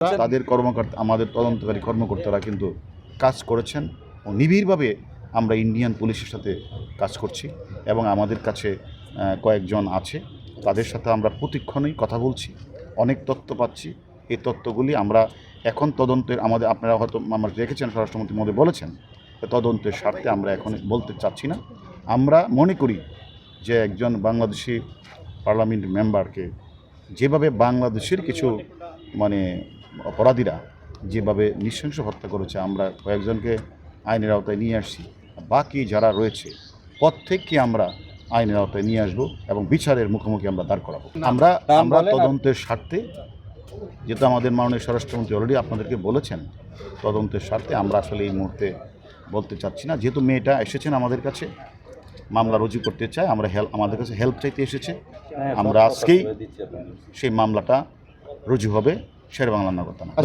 তাদের কর্মকর্তা আমাদের তদন্তকারী কর্মকর্তারা কিন্তু কাজ করেছেন ও নিবিড়ভাবে আমরা ইন্ডিয়ান পুলিশের সাথে কাজ করছি এবং আমাদের কাছে কয়েকজন আছে, তাদের সাথে আমরা প্রতিক্ষণেই কথা বলছি, অনেক তথ্য পাচ্ছি। এই তথ্যগুলি আমরা এখন তদন্তের আপনারা হয়তো আমরা রেখেছেন, স্বরাষ্ট্রমন্ত্রী মহোদয় বলেছেন, তদন্তের স্বার্থে আমরা এখন বলতে চাচ্ছি না। আমরা মনে করি যে একজন বাংলাদেশি পার্লামেন্ট মেম্বারকে যেভাবে বাংলাদেশের কিছু অপরাধীরা যেভাবে নৃশংস হত্যা করেছে, আমরা কয়েকজনকে আইনের আওতায় নিয়ে আসছি, বাকি যারা রয়েছে প্রত্যেককে আমরা আইনের আওতায় নিয়ে আসবো এবং বিচারের মুখোমুখি আমরা দাঁড় করাবো। আমরা তদন্তের স্বার্থে, যেহেতু আমাদের মাননীয় স্বরাষ্ট্রমন্ত্রী অলরেডি আপনাদেরকে বলেছেন, তদন্তের স্বার্থে আমরা আসলে এই মুহূর্তে বলতে চাচ্ছি না। যেহেতু মেয়েটা এসেছেন আমাদের কাছে, মামলা রুজু করতে চায়, আমাদের কাছে হেল্প চাইতে এসেছে, আমরা আজকেই সেই মামলাটা রুজু হবে শেরেবাংলা নগর থানায়।